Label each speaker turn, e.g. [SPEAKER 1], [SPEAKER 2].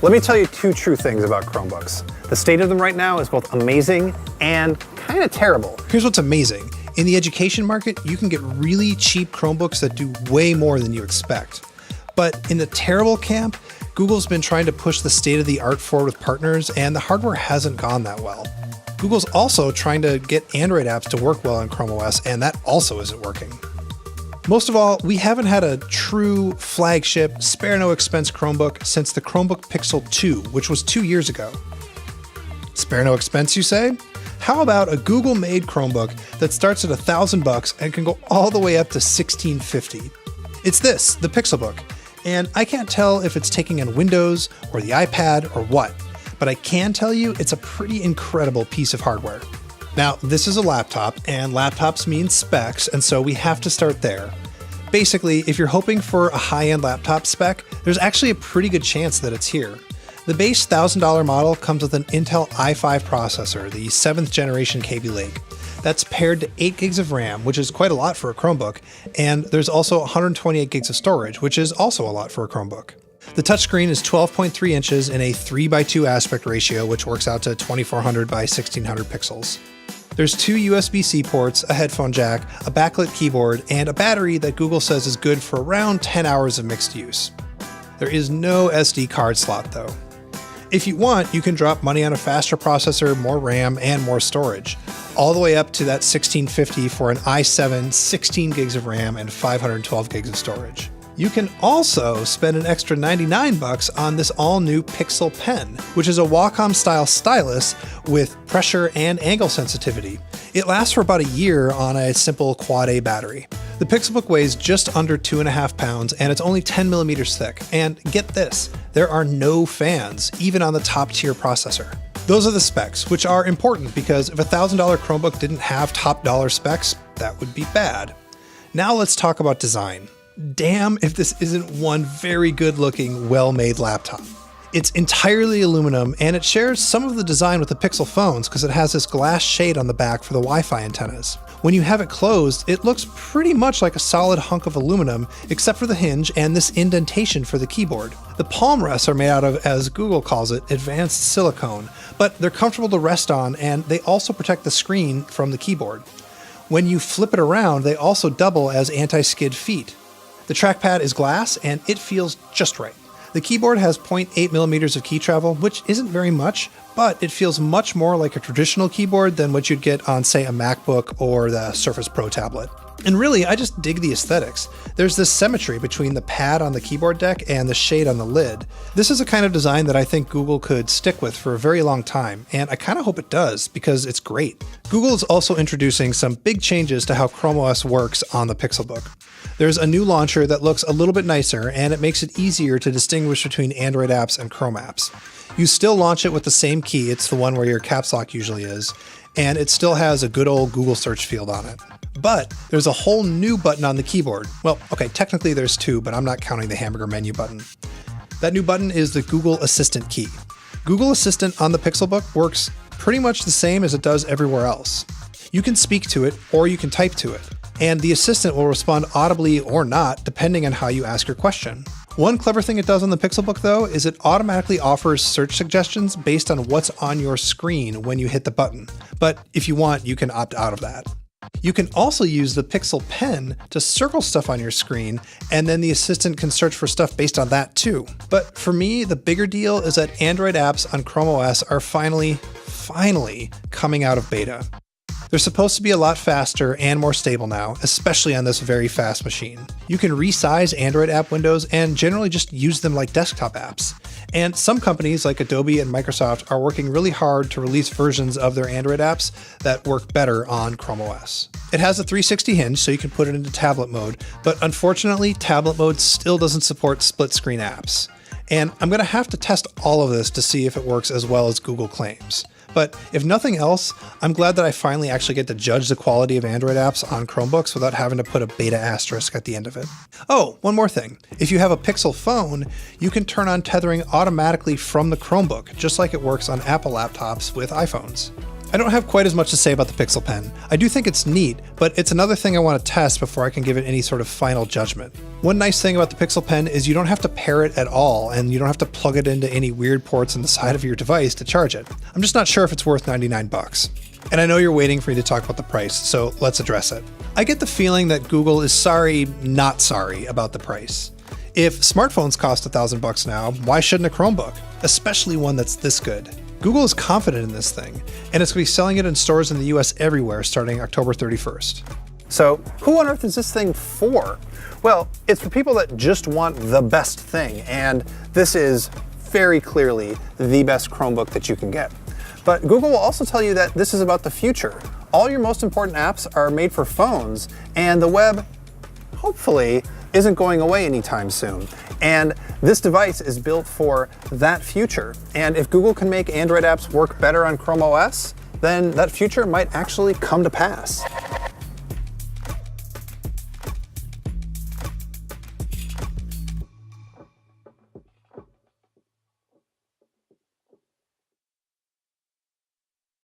[SPEAKER 1] Let me tell you two true things about Chromebooks. The state of them right now is both amazing and kind of terrible.
[SPEAKER 2] Here's what's amazing. In the education market, you can get really cheap Chromebooks that do way more than you expect. But in the terrible camp, Google's been trying to push the state-of-the-art forward with partners, and the hardware hasn't gone that well. Google's also trying to get Android apps to work well on Chrome OS, and that also isn't working. Most of all, we haven't had a true flagship, spare-no-expense Chromebook since the Chromebook Pixel 2, which was 2 years ago. Spare no expense, you say? How about a Google-made Chromebook that starts at $1,000 and can go all the way up to $1,650? It's this, the Pixelbook, and I can't tell if it's taking on Windows or the iPad or what, but I can tell you it's a pretty incredible piece of hardware. Now, this is a laptop, and laptops mean specs, and so we have to start there. Basically, if you're hoping for a high-end laptop spec, there's actually a pretty good chance that it's here. The base $1,000 model comes with an Intel i5 processor, the 7th generation Kaby Lake. That's paired to 8 gigs of RAM, which is quite a lot for a Chromebook, and there's also 128 gigs of storage, which is also a lot for a Chromebook. The touchscreen is 12.3 inches in a 3:2 aspect ratio, which works out to 2400 by 1600 pixels. There's 2 USB-C ports, a headphone jack, a backlit keyboard, and a battery that Google says is good for around 10 hours of mixed use. There is no SD card slot though. If you want, you can drop money on a faster processor, more RAM, and more storage, all the way up to that $1,650 for an i7, 16 gigs of RAM, and 512 gigs of storage. You can also spend an extra $99 on this all-new Pixel Pen, which is a Wacom-style stylus with pressure and angle sensitivity. It lasts for about a year on a simple Quad-A battery. The Pixelbook weighs just under 2.5 pounds, and it's only 10 millimeters thick. And get this, there are no fans, even on the top-tier processor. Those are the specs, which are important because if a $1,000 Chromebook didn't have top-dollar specs, that would be bad. Now let's talk about design. Damn if this isn't one very good-looking, well-made laptop. It's entirely aluminum, and it shares some of the design with the Pixel phones because it has this glass shade on the back for the Wi-Fi antennas. When you have it closed, it looks pretty much like a solid hunk of aluminum, except for the hinge and this indentation for the keyboard. The palm rests are made out of, as Google calls it, advanced silicone, but they're comfortable to rest on, and they also protect the screen from the keyboard. When you flip it around, they also double as anti-skid feet. The trackpad is glass, and it feels just right. The keyboard has 0.8 millimeters of key travel, which isn't very much, but it feels much more like a traditional keyboard than what you'd get on, say, a MacBook or the Surface Pro tablet. And really, I just dig the aesthetics. There's this symmetry between the pad on the keyboard deck and the shade on the lid. This is a kind of design that I think Google could stick with for a very long time, and I kind of hope it does because it's great. Google is also introducing some big changes to how Chrome OS works on the Pixelbook. There's a new launcher that looks a little bit nicer, and it makes it easier to distinguish between Android apps and Chrome apps. You still launch it with the same key, it's the one where your caps lock usually is, and it still has a good old Google search field on it. But there's a whole new button on the keyboard. Well, okay, technically there's 2, but I'm not counting the hamburger menu button. That new button is the Google Assistant key. Google Assistant on the Pixelbook works pretty much the same as it does everywhere else. You can speak to it or you can type to it, and the assistant will respond audibly or not depending on how you ask your question. One clever thing it does on the Pixelbook though is it automatically offers search suggestions based on what's on your screen when you hit the button, but if you want, you can opt out of that. You can also use the Pixel Pen to circle stuff on your screen, and then the assistant can search for stuff based on that too. But for me, the bigger deal is that Android apps on Chrome OS are finally coming out of beta. They're supposed to be a lot faster and more stable now, especially on this very fast machine. You can resize Android app windows and generally just use them like desktop apps. And some companies like Adobe and Microsoft are working really hard to release versions of their Android apps that work better on Chrome OS. It has a 360 hinge, so you can put it into tablet mode, but unfortunately, tablet mode still doesn't support split screen apps. And I'm going to have to test all of this to see if it works as well as Google claims. But if nothing else, I'm glad that I finally actually get to judge the quality of Android apps on Chromebooks without having to put a beta asterisk at the end of it. Oh, one more thing. If you have a Pixel phone, you can turn on tethering automatically from the Chromebook, just like it works on Apple laptops with iPhones. I don't have quite as much to say about the Pixel Pen. I do think it's neat, but it's another thing I want to test before I can give it any sort of final judgment. One nice thing about the Pixel Pen is you don't have to pair it at all, and you don't have to plug it into any weird ports on the side of your device to charge it. I'm just not sure if it's worth 99 bucks. And I know you're waiting for me to talk about the price, so let's address it. I get the feeling that Google is sorry, not sorry about the price. If smartphones cost $1,000 now, why shouldn't a Chromebook? Especially one that's this good. Google is confident in this thing, and it's going to be selling it in stores in the US everywhere starting October 31st.
[SPEAKER 1] So who on earth is this thing for? Well, it's for people that just want the best thing, and this is very clearly the best Chromebook that you can get. But Google will also tell you that this is about the future. All your most important apps are made for phones, and the web, hopefully, isn't going away anytime soon. And this device is built for that future. And if Google can make Android apps work better on Chrome OS, then that future might actually come to pass.